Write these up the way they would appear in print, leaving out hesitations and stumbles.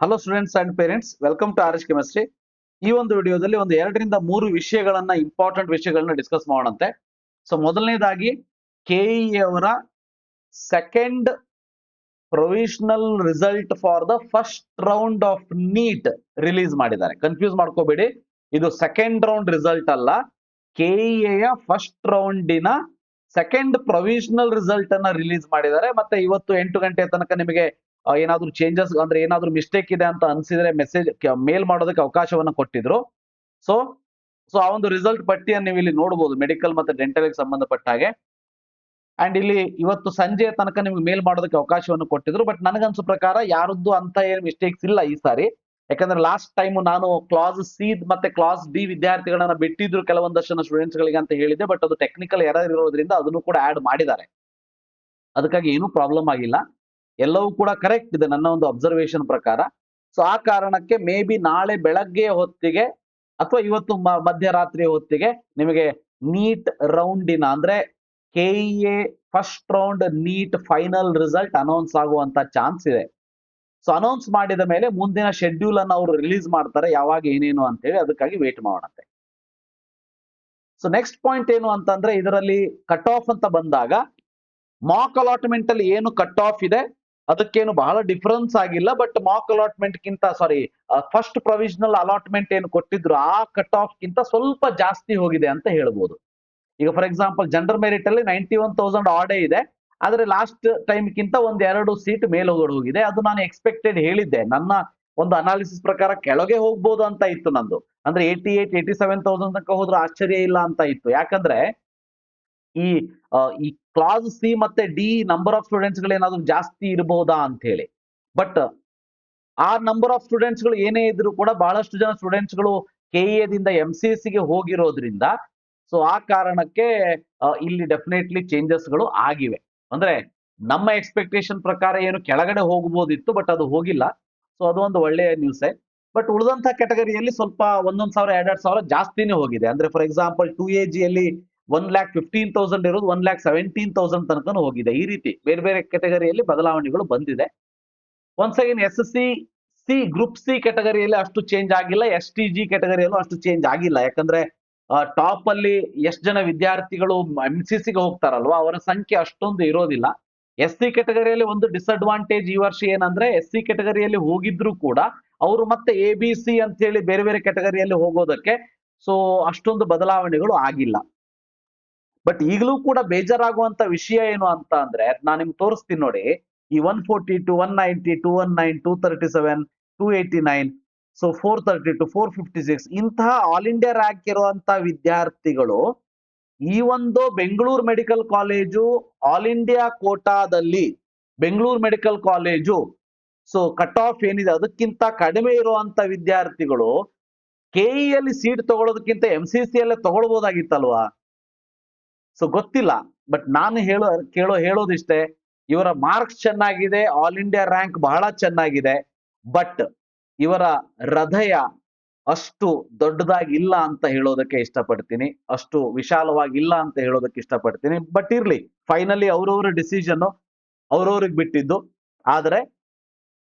Hello students and parents, welcome to RS chemistry. ಈ ಒಂದು ವಿಡಿಯೋದಲ್ಲಿ ಒಂದು 2 ರಿಂದ 3 ವಿಷಯಗಳನ್ನ ಇಂಪಾರ್ಟೆಂಟ್ ವಿಷಯಗಳನ್ನ ಡಿಸ್ಕಸ್ ಮಾಡೋಣಂತೆ. ಸೊ ಮೊದಲನೇದಾಗಿ ಕೆಇ ಅವರ second provisional result for the first round of NEET release ಮಾಡಿದ್ದಾರೆ. ಕನ್ಫ್ಯೂಸ್ ಮಾಡ್ಕೋಬೇಡಿ, ಇದು ಸೆಕೆಂಡ್ ರೌಂಡ್ ರಿಸಲ್ಟ್ ಅಲ್ಲ, ಕೆಇಎಯ ಫಸ್ಟ್ ರೌಂಡಿನ ಸೆಕೆಂಡ್ ಪ್ರೊವಿಷನಲ್ ರಿಸಲ್ಟ್ ಅನ್ನ ರಿಲೀಸ್ ಮಾಡಿದ್ದಾರೆ. ಮತ್ತೆ ಇವತ್ತು 8 ಗಂಟೆ ತನಕ ನಿಮಗೆ ಏನಾದ್ರೂ ಚೇಂಜಸ್ ಅಂದ್ರೆ ಏನಾದ್ರೂ ಮಿಸ್ಟೇಕ್ ಇದೆ ಅಂತ ಅನ್ಸಿದ್ರೆ ಮೆಸೇಜ್ ಮೇಲ್ ಮಾಡೋದಕ್ಕೆ ಅವಕಾಶವನ್ನ ಕೊಟ್ಟಿದ್ರು. ಸೊ ಸೊ ಆ ಒಂದು ರಿಸಲ್ಟ್ ಪಟ್ಟಿಯನ್ನು ನೀವು ಇಲ್ಲಿ ನೋಡಬಹುದು, ಮೆಡಿಕಲ್ ಮತ್ತೆ ಡೆಂಟಲ್ ಗೆ ಸಂಬಂಧಪಟ್ಟ ಹಾಗೆ. ಅಂಡ್ ಇಲ್ಲಿ ಇವತ್ತು ಸಂಜೆಯ ತನಕ ನಿಮ್ಗೆ ಮೇಲ್ ಮಾಡೋದಕ್ಕೆ ಅವಕಾಶವನ್ನು ಕೊಟ್ಟಿದ್ರು. ಬಟ್ ನನಗನ್ಸೋ ಪ್ರಕಾರ ಯಾರದ್ದು ಅಂತ ಏನು ಮಿಸ್ಟೇಕ್ಸ್ ಇಲ್ಲ ಈ ಸಾರಿ. ಯಾಕಂದ್ರೆ ಲಾಸ್ಟ್ ಟೈಮ್ ನಾನು ಕ್ಲಾಸ್ ಸಿ ಮತ್ತೆ ಕ್ಲಾಸ್ ಡಿ ವಿದ್ಯಾರ್ಥಿಗಳನ್ನ ಬಿಟ್ಟಿದ್ರು ಕೆಲವೊಂದಷ್ಟು ಸ್ಟೂಡೆಂಟ್ಸ್ ಗಳಿಗೆ ಅಂತ ಹೇಳಿದ್ದೆ. ಬಟ್ ಅದು ಟೆಕ್ನಿಕಲ್ ಎರರ್ ಇರೋದ್ರಿಂದ ಅದನ್ನು ಕೂಡ ಆಡ್ ಮಾಡಿದ್ದಾರೆ. ಅದಕ್ಕಾಗಿ ಏನೂ ಪ್ರಾಬ್ಲಮ್ ಆಗಿಲ್ಲ, ಎಲ್ಲವೂ ಕೂಡ ಕರೆಕ್ಟ್ ಇದೆ ನನ್ನ ಒಂದು ಅಬ್ಸರ್ವೇಷನ್ ಪ್ರಕಾರ. ಸೊ ಆ ಕಾರಣಕ್ಕೆ ಮೇ ಬಿ ನಾಳೆ ಬೆಳಗ್ಗೆ ಹೊತ್ತಿಗೆ ಅಥವಾ ಇವತ್ತು ಮಧ್ಯರಾತ್ರಿ ಹೊತ್ತಿಗೆ ನಿಮಗೆ ನೀಟ್ ರೌಂಡಿನ ಅಂದ್ರೆ KEA first round NEET final result announce ಆಗುವಂತ ಚಾನ್ಸ್ ಇದೆ. ಸೊ ಅನೌನ್ಸ್ ಮಾಡಿದ ಮೇಲೆ ಮುಂದಿನ ಶೆಡ್ಯೂಲ್ ಅನ್ನು ಅವರು ರಿಲೀಸ್ ಮಾಡ್ತಾರೆ, ಯಾವಾಗ ಏನೇನು ಅಂತ ಹೇಳಿ. ಅದಕ್ಕಾಗಿ ವೇಟ್ ಮಾಡೋಣಂತೆ. ಸೊ ನೆಕ್ಸ್ಟ್ ಪಾಯಿಂಟ್ ಏನು ಅಂತಂದ್ರೆ, ಇದರಲ್ಲಿ ಕಟ್ ಆಫ್ ಅಂತ ಬಂದಾಗ ಮಾಕ್ ಅಲಾಟ್ಮೆಂಟ್ ಅಲ್ಲಿ ಏನು ಕಟ್ ಆಫ್ ಇದೆ ಅದಕ್ಕೇನು ಬಹಳ ಡಿಫರೆನ್ಸ್ ಆಗಿಲ್ಲ. ಬಟ್ ಮಾಕ್ ಅಲಾಟ್ಮೆಂಟ್ ಗಿಂತ ಫಸ್ಟ್ ಪ್ರೊವಿಷನಲ್ ಅಲಾಟ್ಮೆಂಟ್ ಏನು ಕೊಟ್ಟಿದ್ರು ಆ ಕಟ್ ಆಫ್ ಗಿಂತ ಸ್ವಲ್ಪ ಜಾಸ್ತಿ ಹೋಗಿದೆ ಅಂತ ಹೇಳ್ಬೋದು. ಈಗ ಫಾರ್ ಎಕ್ಸಾಂಪಲ್ ಜನರಲ್ ಮೆರಿಟ್ ಅಲ್ಲಿ 91,000 ಆಡೇ ಇದೆ, ಆದ್ರೆ ಲಾಸ್ಟ್ ಟೈಮ್ ಗಿಂತ 1-2 ಸೀಟ್ ಮೇಲೆ ಹೋಗಿದೆ. ಅದು ನಾನು ಎಕ್ಸ್ಪೆಕ್ಟೆಡ್ ಹೇಳಿದ್ದೆ, ನನ್ನ ಒಂದು ಅನಾಲಿಸಿಸ್ ಪ್ರಕಾರ ಕೆಳಗೆ ಹೋಗ್ಬೋದು ಅಂತ ಇತ್ತು ನಂದು. ಅಂದ್ರೆ 87,000 ತನಕ ಹೋದ್ರೂ ಆಶ್ಚರ್ಯ ಇಲ್ಲ ಅಂತ ಇತ್ತು. ಯಾಕಂದ್ರೆ ಈ ಕ್ಲಾಸ್ ಸಿ ಮತ್ತೆ ಡಿ ನಂಬರ್ ಆಫ್ ಸ್ಟೂಡೆಂಟ್ಸ್ ಗಳು ಏನಾದ್ರು ಜಾಸ್ತಿ ಇರಬಹುದಾ ಅಂತ ಹೇಳಿ. ಬಟ್ ಆ ನಂಬರ್ ಆಫ್ ಸ್ಟೂಡೆಂಟ್ಸ್ ಗಳು ಏನೇ ಇದ್ರು ಕೂಡ ಬಹಳಷ್ಟು ಜನ ಸ್ಟೂಡೆಂಟ್ಸ್ ಗಳು ಕೆಇಎದಿಂದ MCSE ಗೆ ಹೋಗಿರೋದ್ರಿಂದ ಸೊ ಆ ಕಾರಣಕ್ಕೆ ಇಲ್ಲಿ ಡೆಫಿನೆಟ್ಲಿ ಚೇಂಜಸ್ ಗಳು ಆಗಿವೆ. ಅಂದ್ರೆ ನಮ್ಮ ಎಕ್ಸ್ಪೆಕ್ಟೇಷನ್ ಪ್ರಕಾರ ಏನು ಕೆಳಗಡೆ ಹೋಗಬಹುದಿತ್ತು, ಬಟ್ ಅದು ಹೋಗಿಲ್ಲ. ಸೊ ಅದು ಒಂದು ಒಳ್ಳೆಯ ನ್ಯೂಸ್. ಬಟ್ ಉಳಿದಂತ ಕೆಟಗರಿಯಲ್ಲಿ ಸ್ವಲ್ಪ 1,000-2,000 ಜಾಸ್ತಿನೇ ಹೋಗಿದೆ. ಅಂದ್ರೆ ಫಾರ್ ಎಕ್ಸಾಂಪಲ್ 2AG ಅಲ್ಲಿ 1,15,000 ಇರೋದು 1,17,000 ತನಕ ಹೋಗಿದೆ. ಈ ರೀತಿ ಬೇರೆ ಬೇರೆ ಕೆಟಗರಿಯಲ್ಲಿ ಬದಲಾವಣೆಗಳು ಬಂದಿದೆ. Once again SSC group C ಕೆಟಗರಿಯಲ್ಲಿ ಅಷ್ಟು ಚೇಂಜ್ ಆಗಿಲ್ಲ, STG ಕೆಟಗರಿಯಲ್ಲೂ ಅಷ್ಟು ಚೇಂಜ್ ಆಗಿಲ್ಲ. ಯಾಕಂದ್ರೆ ಟಾಪ್ ಅಲ್ಲಿ ಎಷ್ಟು ಜನ ವಿದ್ಯಾರ್ಥಿಗಳು MCC ಗೆ ಹೋಗ್ತಾರಲ್ವಾ ಅವರ ಸಂಖ್ಯೆ ಅಷ್ಟೊಂದು ಇರೋದಿಲ್ಲ. SC ಕೆಟಗರಿಯಲ್ಲಿ ಒಂದು ಡಿಸ್ಅಡ್ವಾಂಟೇಜ್ ಈ ವರ್ಷ ಏನಂದ್ರೆ, SC ಕೆಟಗರಿಯಲ್ಲಿ ಹೋಗಿದ್ರು ಕೂಡ ಅವರು ಮತ್ತೆ ABC ಅಂತ ಹೇಳಿ ಬೇರೆ ಬೇರೆ ಕೆಟಗರಿಯಲ್ಲಿ ಹೋಗೋದಕ್ಕೆ ಸೊ ಅಷ್ಟೊಂದು ಬದಲಾವಣೆಗಳು ಆಗಿಲ್ಲ. ಬಟ್ ಈಗಲೂ ಕೂಡ ಬೇಜಾರಾಗುವಂತ ವಿಷಯ ಏನು ಅಂತ ಅಂದ್ರೆ, ನಾನು ನಿಮ್ಗೆ ತೋರಿಸ್ತೀನಿ ನೋಡಿ. ಈ 142, 190, 219, 237, 289, ಸೊ 432, 456 ಇಂತಹ ಆಲ್ ಇಂಡಿಯಾ ರ್ಯಾಂಕ್ ಇರುವಂತ ವಿದ್ಯಾರ್ಥಿಗಳು ಈ ಒಂದು Bengaluru medical college all India ಕೋಟಾದಲ್ಲಿ Bengaluru medical college so cut off ಏನಿದೆ ಅದಕ್ಕಿಂತ ಕಡಿಮೆ ಇರುವಂತ ವಿದ್ಯಾರ್ಥಿಗಳು ಕೆಇಯಲ್ಲಿ ಸೀಟ್ ತಗೊಳ್ಳೋದಕ್ಕಿಂತ MCC ಯಲ್ಲೇ ತಗೊಳ್ಬೋದಾಗಿತ್ತಲ್ವಾ? ಸೊ ಗೊತ್ತಿಲ್ಲ, ಬಟ್ ನಾನು ಹೇಳೋದಿಷ್ಟೇ, ಇವರ ಮಾರ್ಕ್ಸ್ ಚೆನ್ನಾಗಿದೆ, ಆಲ್ ಇಂಡಿಯಾ ರ್ಯಾಂಕ್ ಬಹಳ ಚೆನ್ನಾಗಿದೆ. ಬಟ್ ಇವರ ಹೃದಯ ಅಷ್ಟು ದೊಡ್ಡದಾಗಿಲ್ಲ ಅಂತ ಹೇಳೋದಕ್ಕೆ ಇಷ್ಟಪಡ್ತೀನಿ, ಅಷ್ಟು ವಿಶಾಲವಾಗಿಲ್ಲ ಅಂತ ಹೇಳೋದಕ್ಕೆ ಇಷ್ಟಪಡ್ತೀನಿ. ಬಟ್ ಇರ್ಲಿ, ಫೈನಲಿ ಅವ್ರವ್ರ ಡಿಸಿಷನ್ ಅವ್ರವ್ರಿಗೆ ಬಿಟ್ಟಿದ್ದು. ಆದ್ರೆ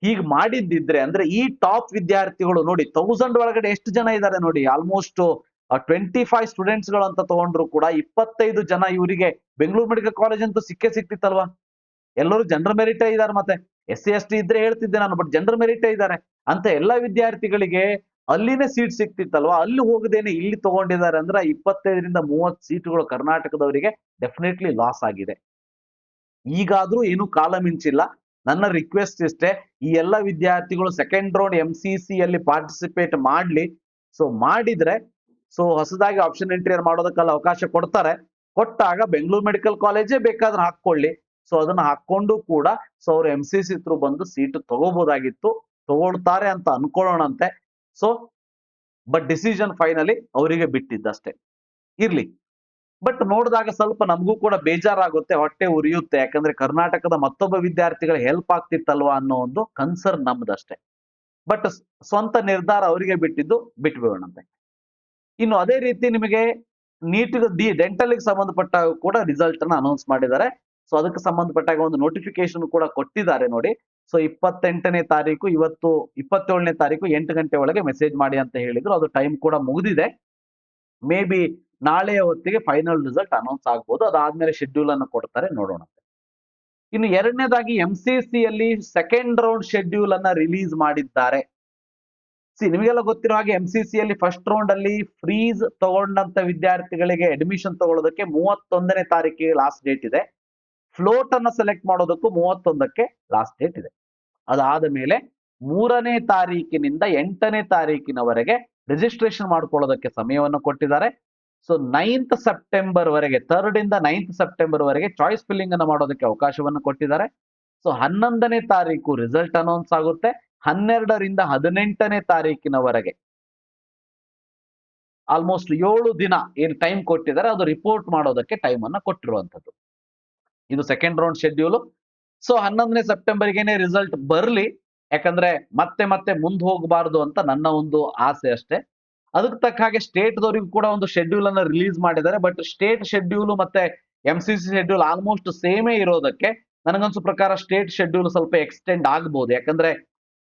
ಹೀಗೆ ಮಾಡಿದ್ದಿದ್ರೆ ಅಂದ್ರೆ ಈ ಟಾಪ್ ವಿದ್ಯಾರ್ಥಿಗಳು ನೋಡಿ 1000 ಒಳಗಡೆ ಎಷ್ಟು ಜನ ಇದ್ದಾರೆ ನೋಡಿ. ಆಲ್ಮೋಸ್ಟ್ 25 ಸ್ಟೂಡೆಂಟ್ಸ್ ಗಳು ಅಂತ ತಗೊಂಡ್ರು ಕೂಡ 25 ಜನ ಇವರಿಗೆ ಬೆಂಗಳೂರು ಮೆಡಿಕಲ್ ಕಾಲೇಜ್ ಅಂತೂ ಸಿಕ್ಕಿತ್ತಲ್ವಾ. ಎಲ್ಲರೂ ಜನರಲ್ ಮೆರಿಟ್ ಇದ್ದಾರೆ, ಮತ್ತೆ SC ST ಇದ್ರೆ ಹೇಳ್ತಿದ್ದೆ ನಾನು, ಬಟ್ ಜನರಲ್ ಮೆರಿಟ್ ಇದ್ದಾರೆ ಅಂತ ಎಲ್ಲ ವಿದ್ಯಾರ್ಥಿಗಳಿಗೆ ಅಲ್ಲಿನೇ ಸೀಟ್ ಸಿಕ್ತಿತ್ತಲ್ವಾ. ಅಲ್ಲಿ ಹೋಗದೇನೆ ಇಲ್ಲಿ ತಗೊಂಡಿದ್ದಾರೆ ಅಂದ್ರೆ 25-30 ಸೀಟುಗಳು ಕರ್ನಾಟಕದವರಿಗೆ ಡೆಫಿನೆಟ್ಲಿ ಲಾಸ್ ಆಗಿದೆ. ಈಗಾದ್ರೂ ಏನು ಕಾಲ ಮಿಂಚಿಲ್ಲ. ನನ್ನ ರಿಕ್ವೆಸ್ಟ್ ಇಷ್ಟೇ, ಈ ಎಲ್ಲ ವಿದ್ಯಾರ್ಥಿಗಳು ಸೆಕೆಂಡ್ ರೌಂಡ್ MCC ಯಲ್ಲಿ ಪಾರ್ಟಿಸಿಪೇಟ್ ಮಾಡ್ಲಿ. ಸೊ ಮಾಡಿದ್ರೆ ಸೊ ಹೊಸದಾಗಿ ಆಪ್ಷನ್ ಎಂಟ್ರಿ ಮಾಡೋದಕ್ಕೆಲ್ಲ ಅವಕಾಶ ಕೊಡ್ತಾರೆ. ಕೊಟ್ಟಾಗ ಬೆಂಗಳೂರು ಮೆಡಿಕಲ್ ಕಾಲೇಜೇ ಬೇಕಾದ್ರೆ ಹಾಕೊಳ್ಳಿ. ಸೊ ಅದನ್ನ ಹಾಕೊಂಡು ಕೂಡ ಸೊ ಅವ್ರು MCC ಥ್ರೂ ಬಂದು ಸೀಟ್ ತಗೋಬಹುದಾಗಿತ್ತು. ತಗೊಳ್ತಾರೆ ಅಂತ ಅನ್ಕೊಳ್ಳೋಣಂತೆ. ಸೊ ಬಟ್ ಡಿಸಿಷನ್ ಫೈನಲಿ ಅವರಿಗೆ ಬಿಟ್ಟಿದ್ದಷ್ಟೇ. ಇರ್ಲಿ, ಬಟ್ ನೋಡಿದಾಗ ಸ್ವಲ್ಪ ನಮಗೂ ಕೂಡ ಬೇಜಾರಾಗುತ್ತೆ, ಹೊಟ್ಟೆ ಉರಿಯುತ್ತೆ. ಯಾಕಂದ್ರೆ ಕರ್ನಾಟಕದ ಮತ್ತೊಬ್ಬ ವಿದ್ಯಾರ್ಥಿಗಳ ಹೆಲ್ಪ್ ಆಗ್ತಿತ್ತಲ್ವಾ ಅನ್ನೋ ಒಂದು ಕನ್ಸರ್ನ್ ನಮ್ದಷ್ಟೇ. ಬಟ್ ಸ್ವಂತ ನಿರ್ಧಾರ ಅವರಿಗೆ ಬಿಟ್ಟಿದ್ದು, ಬಿಟ್ಬಿಡೋಣಂತೆ. ಇನ್ನು ಅದೇ ರೀತಿ ನಿಮಗೆ ನೀಟ್ ಡೆಂಟಲ್ ಗೆ ಸಂಬಂಧಪಟ್ಟ ಕೂಡ ರಿಸಲ್ಟ್ ಅನ್ನ ಅನೌನ್ಸ್ ಮಾಡಿದ್ದಾರೆ. ಸೊ ಅದಕ್ಕೆ ಸಂಬಂಧಪಟ್ಟಾಗ ಒಂದು ನೋಟಿಫಿಕೇಶನ್ ಕೂಡ ಕೊಟ್ಟಿದ್ದಾರೆ ನೋಡಿ. ಸೊ 28ನೇ ತಾರೀಕು, ಇವತ್ತು 27ನೇ ತಾರೀಕು 8 ಗಂಟೆ ಒಳಗೆ ಮೆಸೇಜ್ ಮಾಡಿ ಅಂತ ಹೇಳಿದ್ರು. ಅದು ಟೈಮ್ ಕೂಡ ಮುಗಿದಿದೆ. ಮೇ ಬಿ ನಾಳೆಯ ಹೊತ್ತಿಗೆ ಫೈನಲ್ ರಿಸಲ್ಟ್ ಅನೌನ್ಸ್ ಆಗ್ಬೋದು. ಅದಾದ್ಮೇಲೆ ಶೆಡ್ಯೂಲ್ ಅನ್ನು ಕೊಡ್ತಾರೆ, ನೋಡೋಣ. ಇನ್ನು ಎರಡನೇದಾಗಿ MCC ಯಲ್ಲಿ ಸೆಕೆಂಡ್ ರೌಂಡ್ ಶೆಡ್ಯೂಲ್ ಅನ್ನ ರಿಲೀಸ್ ಮಾಡಿದ್ದಾರೆ. ನಿಮಗೆಲ್ಲ ಗೊತ್ತಿರೋ ಹಾಗೆ MCC ಯಲ್ಲಿ ಫಸ್ಟ್ ರೌಂಡ್ ಅಲ್ಲಿ ಫ್ರೀಸ್ ತಗೊಂಡಂತ ವಿದ್ಯಾರ್ಥಿಗಳಿಗೆ ಅಡ್ಮಿಷನ್ ತಗೊಳ್ಳೋದಕ್ಕೆ 31ನೇ ತಾರೀಕಿಗೆ ಲಾಸ್ಟ್ ಡೇಟ್ ಇದೆ. ಫ್ಲೋಟ್ ಅನ್ನ ಸೆಲೆಕ್ಟ್ ಮಾಡೋದಕ್ಕೂ 31ಕ್ಕೆ ಲಾಸ್ಟ್ ಡೇಟ್ ಇದೆ. ಅದಾದ ಮೇಲೆ 3ನೇ ತಾರೀಕಿನಿಂದ 8ನೇ ತಾರೀಕಿನವರೆಗೆ ರಿಜಿಸ್ಟ್ರೇಷನ್ ಮಾಡ್ಕೊಳ್ಳೋದಕ್ಕೆ ಸಮಯವನ್ನು ಕೊಟ್ಟಿದ್ದಾರೆ. ಸೊ 9th ಸೆಪ್ಟೆಂಬರ್ ವರೆಗೆ, 3rd ಇಂದ 9th ಸೆಪ್ಟೆಂಬರ್ ವರೆಗೆ ಚಾಯ್ಸ್ ಫಿಲ್ಲಿಂಗ್ ಅನ್ನು ಮಾಡೋದಕ್ಕೆ ಅವಕಾಶವನ್ನು ಕೊಟ್ಟಿದ್ದಾರೆ. ಸೊ 11ನೇ ತಾರೀಕು ರಿಸಲ್ಟ್ ಅನೌನ್ಸ್ ಆಗುತ್ತೆ. 12ರಿಂದ 18ನೇ ತಾರೀಕಿನವರೆಗೆ ಆಲ್ಮೋಸ್ಟ್ 7 ದಿನ ಏನು ಟೈಮ್ ಕೊಟ್ಟಿದ್ದಾರೆ, ಅದು ರಿಪೋರ್ಟ್ ಮಾಡೋದಕ್ಕೆ ಟೈಮ್ ಅನ್ನ ಕೊಟ್ಟಿರುವಂತದ್ದು. ಇದು ಸೆಕೆಂಡ್ ರೌಂಡ್ ಶೆಡ್ಯೂಲ್. ಸೊ 11ನೇ ಸೆಪ್ಟೆಂಬರ್ಗೆನೆ ರಿಸಲ್ಟ್ ಬರಲಿ, ಯಾಕಂದ್ರೆ ಮತ್ತೆ ಮುಂದೆ ಹೋಗಬಾರ್ದು ಅಂತ ನನ್ನ ಒಂದು ಆಸೆ ಅಷ್ಟೇ. ಅದಕ್ಕೆ ತಕ್ಕ ಹಾಗೆ ಸ್ಟೇಟ್ ದವರಿಗೂ ಕೂಡ ಒಂದು ಶೆಡ್ಯೂಲ್ ಅನ್ನ ರಿಲೀಸ್ ಮಾಡಿದ್ದಾರೆ. ಬಟ್ ಸ್ಟೇಟ್ ಶೆಡ್ಯೂಲ್ ಮತ್ತೆ MCC ಶೆಡ್ಯೂಲ್ ಆಲ್ಮೋಸ್ಟ್ ಸೇಮೇ ಇರೋದಕ್ಕೆ ನನಗನ್ಸೋ ಪ್ರಕಾರ ಸ್ಟೇಟ್ ಶೆಡ್ಯೂಲ್ ಸ್ವಲ್ಪ ಎಕ್ಸ್ಟೆಂಡ್ ಆಗಬಹುದು. ಯಾಕಂದ್ರೆ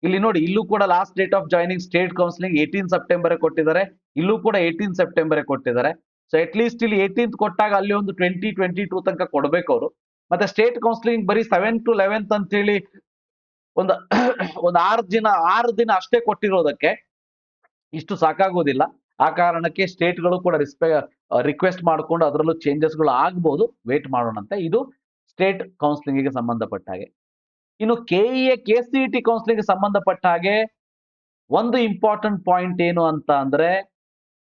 ಇಲ್ಲಿ ನೋಡಿ, ಇಲ್ಲೂ ಕೂಡ last date of joining state counselling 18 September ಕೊಟ್ಟಿದ್ದಾರೆ. ಇಲ್ಲೂ ಕೂಡ 18 ಸೆಪ್ಟೆಂಬರ್ ಕೊಟ್ಟಿದ್ದಾರೆ. ಸೊ ಅಟ್ ಲೀಸ್ಟ್ ಇಲ್ಲಿ 18th ಕೊಟ್ಟಾಗ ಅಲ್ಲಿ ಒಂದು 2022 ತನಕ ಕೊಡ್ಬೇಕು ಅವರು. ಮತ್ತೆ ಸ್ಟೇಟ್ ಕೌನ್ಸಿಲಿಂಗ್ ಬರೀ 7 to 11th ಅಂತ ಹೇಳಿ ಒಂದು 6 ದಿನ ಅಷ್ಟೇ ಕೊಟ್ಟಿರೋದಕ್ಕೆ ಇಷ್ಟು ಸಾಕಾಗೋದಿಲ್ಲ. ಆ ಕಾರಣಕ್ಕೆ ಸ್ಟೇಟ್ಗಳು ಕೂಡ ರಿಕ್ವೆಸ್ಟ್ ಮಾಡಿಕೊಂಡು ಅದರಲ್ಲೂ ಚೇಂಜಸ್ಗಳು ಆಗ್ಬಹುದು. ವೇಟ್ ಮಾಡೋಣಂತೆ. ಇದು ಸ್ಟೇಟ್ ಕೌನ್ಸಿಲಿಂಗ್ ಗೆ ಸಂಬಂಧಪಟ್ಟ ಹಾಗೆ. ಇನ್ನು KCET ಕೌನ್ಸಿಲಿಂಗ್ ಗೆ ಸಂಬಂಧಪಟ್ಟ ಹಾಗೆ ಒಂದು ಇಂಪಾರ್ಟೆಂಟ್ ಪಾಯಿಂಟ್ ಏನು ಅಂತ ಅಂದ್ರೆ,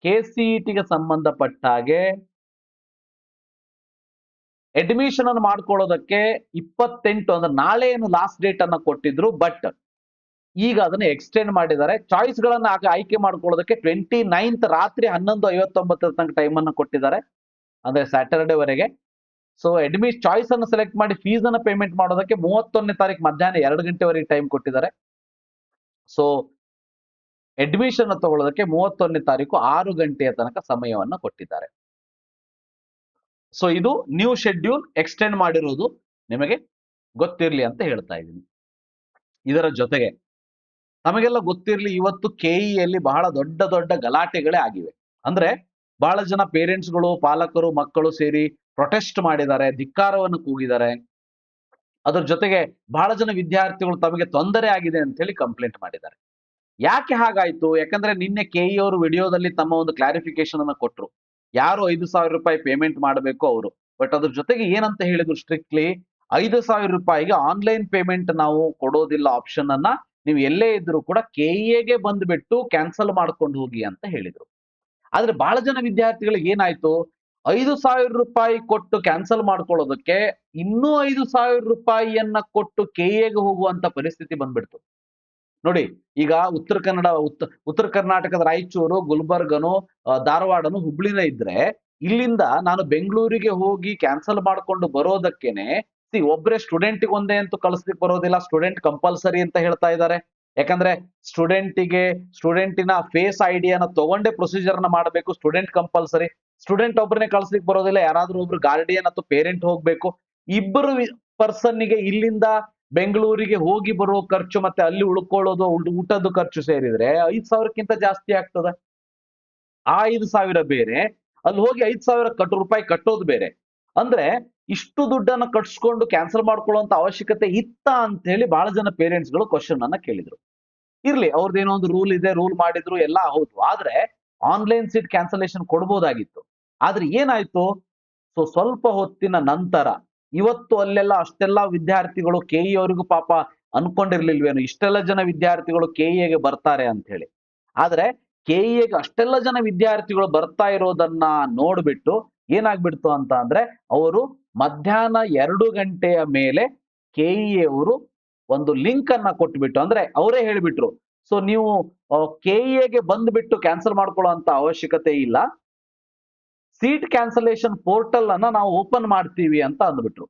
KCET ಗೆ ಸಂಬಂಧಪಟ್ಟ ಹಾಗೆ ಅಡ್ಮಿಷನ್ ಅನ್ನು ಮಾಡ್ಕೊಳ್ಳೋದಕ್ಕೆ 28 ಅಂದ್ರೆ ನಾಳೆ ಏನು ಲಾಸ್ಟ್ ಡೇಟ್ ಅನ್ನ ಕೊಟ್ಟಿದ್ರು, ಬಟ್ ಈಗ ಅದನ್ನ ಎಕ್ಸ್ಟೆಂಡ್ ಮಾಡಿದ್ದಾರೆ. ಚಾಯ್ಸ್ ಗಳನ್ನ ಆಯ್ಕೆ ಮಾಡ್ಕೊಳ್ಳೋದಕ್ಕೆ 29th ರಾತ್ರಿ 11:59 ತನಕ ಟೈಮ್ ಅನ್ನು ಕೊಟ್ಟಿದ್ದಾರೆ, ಅಂದ್ರೆ ಸ್ಯಾಟರ್ಡೆ ವರೆಗೆ. ಸೊ ಚಾಯ್ಸ್ ಅನ್ನು ಸೆಲೆಕ್ಟ್ ಮಾಡಿ ಫೀಸ್ ಅನ್ನ ಪೇಮೆಂಟ್ ಮಾಡೋದಕ್ಕೆ 31ನೇ ತಾರೀಕು ಮಧ್ಯಾಹ್ನ 2 ಗಂಟೆವರೆಗೆ ಟೈಮ್ ಕೊಟ್ಟಿದ್ದಾರೆ. ಸೊ ಅಡ್ಮಿಷನ್ ತಗೊಳ್ಳೋದಕ್ಕೆ 31ನೇ ತಾರೀಕು 6 ಗಂಟೆಯ ತನಕ ಸಮಯವನ್ನ ಕೊಟ್ಟಿದ್ದಾರೆ. ಸೊ ಇದು ನ್ಯೂ ಶೆಡ್ಯೂಲ್ ಎಕ್ಸ್ಟೆಂಡ್ ಮಾಡಿರೋದು, ನಿಮಗೆ ಗೊತ್ತಿರ್ಲಿ ಅಂತ ಹೇಳ್ತಾ ಇದ್ದೀನಿ. ಇದರ ಜೊತೆಗೆ ನಮಗೆಲ್ಲ ಗೊತ್ತಿರ್ಲಿ, ಇವತ್ತು KEಯಲ್ಲಿ ಬಹಳ ದೊಡ್ಡ ಗಲಾಟೆಗಳೇ ಆಗಿವೆ. ಅಂದ್ರೆ ಬಹಳ ಜನ ಪೇರೆಂಟ್ಸ್ಗಳು, ಪಾಲಕರು, ಮಕ್ಕಳು ಸೇರಿ ಪ್ರೊಟೆಸ್ಟ್ ಮಾಡಿದ್ದಾರೆ, ಧಿಕ್ಕಾರವನ್ನು ಕೂಗಿದ್ದಾರೆ. ಅದ್ರ ಜೊತೆಗೆ ಬಹಳ ಜನ ವಿದ್ಯಾರ್ಥಿಗಳು ತಮಗೆ ತೊಂದರೆ ಆಗಿದೆ ಅಂತ ಹೇಳಿ ಕಂಪ್ಲೇಂಟ್ ಮಾಡಿದ್ದಾರೆ. ಯಾಕೆ ಹಾಗಾಯ್ತು? ಯಾಕಂದ್ರೆ ನಿನ್ನೆ KE ಅವರು ವಿಡಿಯೋದಲ್ಲಿ ತಮ್ಮ ಒಂದು ಕ್ಲಾರಿಫಿಕೇಶನ್ ಅನ್ನು ಕೊಟ್ರು. ಯಾರು 5,000 ರೂಪಾಯಿ ಪೇಮೆಂಟ್ ಮಾಡಬೇಕು ಅವರು, ಬಟ್ ಅದ್ರ ಜೊತೆಗೆ ಏನಂತ ಹೇಳಿದ್ರು, ಸ್ಟ್ರಿಕ್ಟ್ಲಿ 5,000 ರೂಪಾಯಿಗೆ ಆನ್ಲೈನ್ ಪೇಮೆಂಟ್ ನಾವು ಕೊಡೋದಿಲ್ಲ ಆಪ್ಷನ್ ಅನ್ನ, ನೀವು ಎಲ್ಲೇ ಇದ್ರು ಕೂಡ KEಗೆ ಬಂದ್ಬಿಟ್ಟು ಕ್ಯಾನ್ಸಲ್ ಮಾಡ್ಕೊಂಡು ಹೋಗಿ ಅಂತ ಹೇಳಿದ್ರು. ಆದ್ರೆ ಬಹಳ ಜನ ವಿದ್ಯಾರ್ಥಿಗಳಿಗೆ ಏನಾಯ್ತು, 5,000 ರೂಪಾಯಿ ಕೊಟ್ಟು ಕ್ಯಾನ್ಸಲ್ ಮಾಡ್ಕೊಳ್ಳೋದಕ್ಕೆ ಇನ್ನೂ 5,000 ರೂಪಾಯಿಯನ್ನ ಕೊಟ್ಟು KEಗೆ ಹೋಗುವಂತ ಪರಿಸ್ಥಿತಿ ಬಂದ್ಬಿಡ್ತು. ನೋಡಿ, ಈಗ ಉತ್ತರ ಕರ್ನಾಟಕದ ರಾಯಚೂರು, ಗುಲ್ಬರ್ಗನು, ಧಾರವಾಡನು, ಹುಬ್ಳಿನ ಇದ್ರೆ, ಇಲ್ಲಿಂದ ನಾನು ಬೆಂಗಳೂರಿಗೆ ಹೋಗಿ ಕ್ಯಾನ್ಸಲ್ ಮಾಡ್ಕೊಂಡು ಬರೋದಕ್ಕೇನೆ ಒಬ್ಬರೇ ಸ್ಟೂಡೆಂಟ್ಗೆ ಒಂದೇ ಅಂತೂ ಕಳಿಸ್ಲಿಕ್ಕೆ ಬರೋದಿಲ್ಲ. ಸ್ಟೂಡೆಂಟ್ ಕಂಪಲ್ಸರಿ ಅಂತ ಹೇಳ್ತಾ ಇದ್ದಾರೆ. ಯಾಕಂದ್ರೆ ಸ್ಟೂಡೆಂಟಿನ ಫೇಸ್ ಐಡಿಯನ್ನ ತಗೊಂಡೇ ಪ್ರೊಸೀಜರ್ ನ ಮಾಡಬೇಕು. Student compulsory. ಸ್ಟೂಡೆಂಟ್ ಒಬ್ಬರನ್ನೇ ಕಳಿಸ್ಲಿಕ್ಕೆ ಬರೋದಿಲ್ಲ, ಯಾರಾದ್ರೂ ಒಬ್ರು ಗಾರ್ಡಿಯನ್ ಅಥವಾ ಪೇರೆಂಟ್ ಹೋಗ್ಬೇಕು. ಇಬ್ಬರು ಪರ್ಸನ್ನಿಗೆ ಇಲ್ಲಿಂದ ಬೆಂಗಳೂರಿಗೆ ಹೋಗಿ ಬರೋ ಖರ್ಚು ಮತ್ತೆ ಅಲ್ಲಿ ಉಳ್ಕೊಳ್ಳೋದು, ಊಟದ ಖರ್ಚು ಸೇರಿದ್ರೆ 5,000ಕ್ಕಿಂತ ಜಾಸ್ತಿ ಆಗ್ತದೆ. ಆ 5,000 ಬೇರೆ, ಅಲ್ಲಿ ಹೋಗಿ 5,000 ರೂಪಾಯಿ ಕಟ್ಟೋದು ಬೇರೆ. ಅಂದ್ರೆ ಇಷ್ಟು ದುಡ್ಡನ್ನ ಕಟ್ಸ್ಕೊಂಡು ಕ್ಯಾನ್ಸಲ್ ಮಾಡ್ಕೊಳ್ಳುವಂತ ಅವಶ್ಯಕತೆ ಇತ್ತ ಅಂತ ಹೇಳಿ ಬಹಳ ಜನ ಪೇರೆಂಟ್ಸ್ ಗಳು ಕ್ವಶನ್ ಅನ್ನ ಕೇಳಿದ್ರು. ಇರ್ಲಿ, ಅವ್ರದ್ದೇನೋ ಒಂದು ರೂಲ್ ಇದೆ, ರೂಲ್ ಮಾಡಿದ್ರು, ಎಲ್ಲ ಹೌದು. ಆದ್ರೆ ಆನ್ಲೈನ್ ಸೀಟ್ ಕ್ಯಾನ್ಸಲೇಷನ್ ಕೊಡ್ಬೋದಾಗಿತ್ತು. ಆದ್ರೆ ಏನಾಯ್ತು, ಸೊ ಸ್ವಲ್ಪ ಹೊತ್ತಿನ ನಂತರ ಇವತ್ತು ಅಲ್ಲೆಲ್ಲ ಅಷ್ಟೆಲ್ಲಾ ವಿದ್ಯಾರ್ಥಿಗಳು KE ಅವರಿಗೂ ಪಾಪ ಅನ್ಕೊಂಡಿರ್ಲಿಲ್ವೇನು, ಇಷ್ಟೆಲ್ಲ ಜನ ವಿದ್ಯಾರ್ಥಿಗಳು KEಗೆ ಬರ್ತಾರೆ ಅಂತ ಹೇಳಿ. ಆದ್ರೆ KEಗೆ ಅಷ್ಟೆಲ್ಲ ಜನ ವಿದ್ಯಾರ್ಥಿಗಳು ಬರ್ತಾ ಇರೋದನ್ನ ನೋಡ್ಬಿಟ್ಟು ಏನಾಗ್ಬಿಡ್ತು ಅಂತ ಅಂದ್ರೆ, ಅವರು ಮಧ್ಯಾಹ್ನ 2 ಗಂಟೆಯ ಮೇಲೆ KE ಅವರು ಒಂದು ಲಿಂಕ್ ಅನ್ನ ಕೊಟ್ಬಿಟ್ಟು, ಅಂದ್ರೆ ಅವರೇ ಹೇಳ್ಬಿಟ್ರು, ಸೊ ನೀವು KEಗೆ ಬಂದ್ಬಿಟ್ಟು ಕ್ಯಾನ್ಸಲ್ ಮಾಡ್ಕೊಳ್ಳೋ ಅಂತ ಅವಶ್ಯಕತೆ ಇಲ್ಲ, ಸೀಟ್ ಕ್ಯಾನ್ಸಲೇಷನ್ ಪೋರ್ಟಲ್ ಅನ್ನ ನಾವು ಓಪನ್ ಮಾಡ್ತೀವಿ ಅಂತ ಅಂದ್ಬಿಟ್ರು.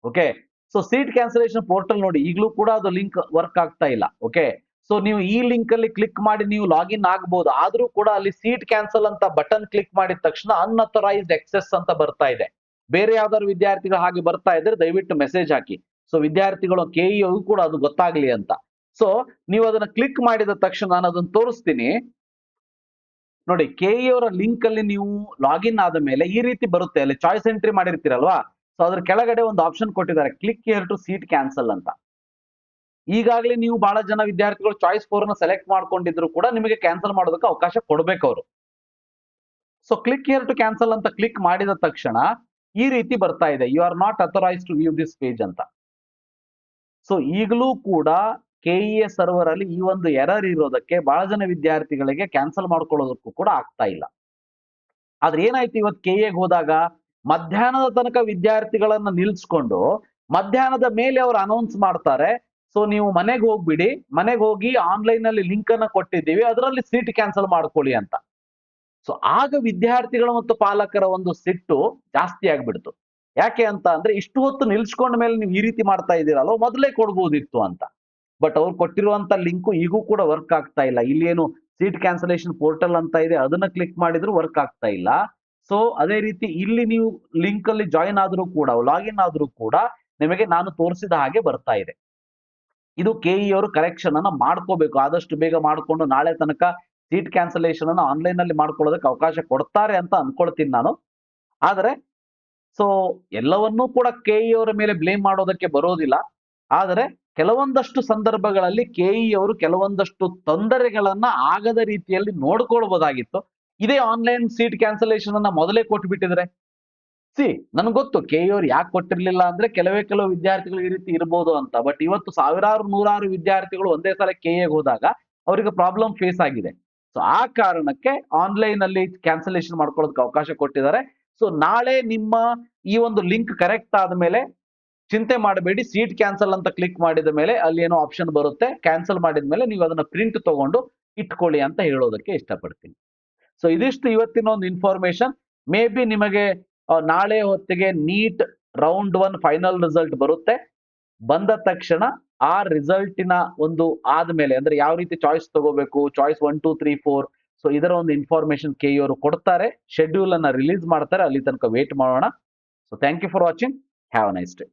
Okay, so seat cancellation portal ನೋಡಿ, ಈಗಲೂ ಕೂಡ ಅದು ಲಿಂಕ್ ವರ್ಕ್ ಆಗ್ತಾ ಇಲ್ಲ. ಓಕೆ, ಸೊ ನೀವು ಈ ಲಿಂಕ್ ಅಲ್ಲಿ ಕ್ಲಿಕ್ ಮಾಡಿ ನೀವು ಲಾಗಿನ್ ಆಗ್ಬಹುದು. ಆದ್ರೂ ಕೂಡ ಅಲ್ಲಿ ಸೀಟ್ ಕ್ಯಾನ್ಸಲ್ ಅಂತ ಬಟನ್ ಕ್ಲಿಕ್ ಮಾಡಿದ ತಕ್ಷಣ ಅನ್ಅಥರೈಸ್ಡ್ ಎಕ್ಸೆಸ್ ಅಂತ ಬರ್ತಾ ಇದೆ. ಬೇರೆ ಯಾವ್ದಾದ್ರು ವಿದ್ಯಾರ್ಥಿಗಳು ಹಾಗೆ ಬರ್ತಾ ಇದ್ರೆ ದಯವಿಟ್ಟು ಮೆಸೇಜ್ ಹಾಕಿ. ಸೊ ವಿದ್ಯಾರ್ಥಿಗಳು ಕೆಇಒ ಕೂಡ ಅದು ಗೊತ್ತಾಗ್ಲಿ ಅಂತ. ಸೊ ನೀವು ಅದನ್ನ ಕ್ಲಿಕ್ ಮಾಡಿದ ತಕ್ಷಣ ನಾನು ಅದನ್ನ ತೋರಿಸ್ತೀನಿ. ನೋಡಿ, ಕೆಇ ಅವರ ಲಿಂಕ್ ಅಲ್ಲಿ ನೀವು ಲಾಗಿನ್ ಆದ ಮೇಲೆ ಈ ರೀತಿ ಬರುತ್ತೆ. ಅಲ್ಲಿ ಚಾಯ್ಸ್ ಎಂಟ್ರಿ ಮಾಡಿರ್ತೀರಲ್ವಾ, ಸೊ ಅದ್ರ ಕೆಳಗಡೆ ಒಂದು ಆಪ್ಷನ್ ಕೊಟ್ಟಿದ್ದಾರೆ, click here to seat cancel ಅಂತ. ಈಗಾಗಲೇ ನೀವು ಬಹಳ ಜನ ವಿದ್ಯಾರ್ಥಿಗಳು ಚಾಯ್ಸ್ 4 ನ ಸೆಲೆಕ್ಟ್ ಮಾಡ್ಕೊಂಡಿದ್ರು ಕೂಡ ನಿಮಗೆ ಕ್ಯಾನ್ಸಲ್ ಮಾಡೋದಕ್ಕೆ ಅವಕಾಶ ಕೊಡ್ಬೇಕು ಅವರು. So click here to cancel ಅಂತ ಕ್ಲಿಕ್ ಮಾಡಿದ ತಕ್ಷಣ ಈ ರೀತಿ ಬರ್ತಾ ಇದೆ, you are not authorise to view this page ಅಂತ. ಸೊ ಈಗಲೂ ಕೂಡ ಕೆಇಎ ಸರ್ವರ್ ಅಲ್ಲಿ ಈ ಒಂದು ಎರರ್ ಇರೋದಕ್ಕೆ ಬಹಳ ಜನ ವಿದ್ಯಾರ್ಥಿಗಳಿಗೆ ಕ್ಯಾನ್ಸಲ್ ಮಾಡ್ಕೊಳ್ಳೋದಕ್ಕೂ ಕೂಡ ಆಗ್ತಾ ಇಲ್ಲ. ಆದ್ರೆ ಏನಾಯ್ತು, ಇವತ್ತು ಕೆಇಎಗೆ ಹೋದಾಗ ಮಧ್ಯಾಹ್ನದ ತನಕ ವಿದ್ಯಾರ್ಥಿಗಳನ್ನ ನಿಲ್ಸ್ಕೊಂಡು ಮಧ್ಯಾಹ್ನದ ಮೇಲೆ ಅವರು ಅನೌನ್ಸ್ ಮಾಡ್ತಾರೆ, ಸೊ ನೀವು ಮನೆಗೆ ಹೋಗ್ಬಿಡಿ, ಮನೆಗೆ ಹೋಗಿ ಆನ್ಲೈನ್ ಅಲ್ಲಿ ಲಿಂಕ್ ಅನ್ನ ಕೊಟ್ಟಿದ್ದೀವಿ, ಅದರಲ್ಲಿ ಸೀಟ್ ಕ್ಯಾನ್ಸಲ್ ಮಾಡ್ಕೊಳ್ಳಿ ಅಂತ. ಸೊ ಆಗ ವಿದ್ಯಾರ್ಥಿಗಳು ಮತ್ತು ಪಾಲಕರ ಒಂದು ಸಿಟ್ಟು ಜಾಸ್ತಿ ಆಗ್ಬಿಡ್ತು. ಯಾಕೆ ಅಂತ ಅಂದ್ರೆ, ಇಷ್ಟು ಹೊತ್ತು ನಿಲ್ಸ್ಕೊಂಡ ಮೇಲೆ ನೀವು ಈ ರೀತಿ ಮಾಡ್ತಾ ಇದ್ದೀರಲ್ವ, ಮೊದಲೇ ಕೊಡ್ಬೋದಿತ್ತು ಅಂತ. ಬಟ್ ಅವ್ರು ಕೊಟ್ಟಿರುವಂತ ಲಿಂಕು ಈಗೂ ಕೂಡ ವರ್ಕ್ ಆಗ್ತಾ ಇಲ್ಲ. ಇಲ್ಲಿ ಏನು ಸೀಟ್ ಕ್ಯಾನ್ಸಲೇಷನ್ ಪೋರ್ಟಲ್ ಅಂತ ಇದೆ, ಅದನ್ನ ಕ್ಲಿಕ್ ಮಾಡಿದ್ರು ವರ್ಕ್ ಆಗ್ತಾ ಇಲ್ಲ. ಸೊ ಅದೇ ರೀತಿ ಇಲ್ಲಿ ನೀವು ಲಿಂಕ್ ಅಲ್ಲಿ ಜಾಯಿನ್ ಆದ್ರೂ ಕೂಡ, ಲಾಗಿನ್ ಆದ್ರೂ ಕೂಡ ನಿಮಗೆ ನಾನು ತೋರಿಸಿದ ಹಾಗೆ ಬರ್ತಾ ಇದೆ. ಇದು ಕೆಇ ಅವರು ಕರೆಕ್ಷನ್ ಅನ್ನ ಮಾಡ್ಕೋಬೇಕು, ಆದಷ್ಟು ಬೇಗ ಮಾಡ್ಕೊಂಡು ನಾಳೆ ತನಕ ಸೀಟ್ ಕ್ಯಾನ್ಸಲೇಷನ್ ಅನ್ನ ಆನ್ಲೈನ್ ಅಲ್ಲಿ ಮಾಡ್ಕೊಳ್ಳೋದಕ್ಕೆ ಅವಕಾಶ ಕೊಡ್ತಾರೆ ಅಂತ ಅನ್ಕೊಳ್ತೀನಿ ನಾನು. ಆದ್ರೆ ಸೊ ಎಲ್ಲವನ್ನೂ ಕೂಡ ಕೆಇ ಅವರ ಮೇಲೆ ಬ್ಲೇಮ್ ಮಾಡೋದಕ್ಕೆ ಬರೋದಿಲ್ಲ. ಆದರೆ ಕೆಲವೊಂದಷ್ಟು ಸಂದರ್ಭಗಳಲ್ಲಿ ಕೆಇ ಅವರು ಕೆಲವೊಂದಷ್ಟು ತೊಂದರೆಗಳನ್ನ ಆಗದ ರೀತಿಯಲ್ಲಿ ನೋಡ್ಕೊಳ್ಬಹುದಾಗಿತ್ತು. ಇದೇ ಆನ್ಲೈನ್ ಸೀಟ್ ಕ್ಯಾನ್ಸಲೇಷನ್ ಅನ್ನ ಮೊದಲೇ ಕೊಟ್ಬಿಟ್ಟಿದ್ರೆ, ನನ್ಗೆ ಗೊತ್ತು ಕೆಇ ಅವ್ರು ಯಾಕೆ ಕೊಟ್ಟಿರ್ಲಿಲ್ಲ ಅಂದ್ರೆ ಕೆಲವು ವಿದ್ಯಾರ್ಥಿಗಳು ಈ ರೀತಿ ಇರ್ಬೋದು ಅಂತ. ಬಟ್ ಇವತ್ತು ಸಾವಿರಾರು ನೂರಾರು ವಿದ್ಯಾರ್ಥಿಗಳು ಒಂದೇ ಸಲ ಕೆಇಗೆ ಹೋದಾಗ ಅವರಿಗೆ ಪ್ರಾಬ್ಲಮ್ ಫೇಸ್ ಆಗಿದೆ. ಸೊ ಆ ಕಾರಣಕ್ಕೆ ಆನ್ಲೈನ್ ಅಲ್ಲಿ ಕ್ಯಾನ್ಸಲೇಷನ್ ಮಾಡ್ಕೊಳ್ಳೋದಕ್ಕೆ ಅವಕಾಶ ಕೊಟ್ಟಿದ್ದಾರೆ. ಸೊ ನಾಳೆ ನಿಮ್ಮ ಈ ಒಂದು ಲಿಂಕ್ ಕರೆಕ್ಟ್ ಆದ್ಮೇಲೆ ಚಿಂತೆ ಮಾಡಬೇಡಿ, ಸೀಟ್ ಕ್ಯಾನ್ಸಲ್ ಅಂತ ಕ್ಲಿಕ್ ಮಾಡಿದ ಮೇಲೆ ಅಲ್ಲಿ ಏನೋ ಆಪ್ಷನ್ ಬರುತ್ತೆ, ಕ್ಯಾನ್ಸಲ್ ಮಾಡಿದ ಮೇಲೆ ನೀವು ಅದನ್ನ ಪ್ರಿಂಟ್ ತಗೊಂಡು ಇಟ್ಕೊಳ್ಳಿ ಅಂತ ಹೇಳೋದಕ್ಕೆ ಇಷ್ಟಪಡ್ತೀನಿ. ಸೊ ಇದಿಷ್ಟು ಇವತ್ತಿನ ಒಂದು ಇನ್ಫಾರ್ಮೇಶನ್. ಮೇ ಬಿ ನಿಮಗೆ ನಾಳೆ ಹೊತ್ತಿಗೆ ನೀಟ್ ರೌಂಡ್ 1 ಫೈನಲ್ ರಿಸಲ್ಟ್ ಬರುತ್ತೆ. ಬಂದ ತಕ್ಷಣ ಆ ರಿಸಲ್ಟಿನ ಒಂದು ಆದ್ಮೇಲೆ ಅಂದ್ರೆ ಯಾವ ರೀತಿ ಚಾಯ್ಸ್ ತಗೋಬೇಕು, ಚಾಯ್ಸ್ 1 2 3 4, ಸೊ ಇದರ ಒಂದು ಇನ್ಫಾರ್ಮೇಶನ್ ಕೆಇ ಅವರು ಕೊಡ್ತಾರೆ, ಶೆಡ್ಯೂಲ್ ಅನ್ನ ರಿಲೀಸ್ ಮಾಡ್ತಾರೆ. ಅಲ್ಲಿ ತನಕ ವೇಟ್ ಮಾಡೋಣ. So thank you for watching, have a nice day.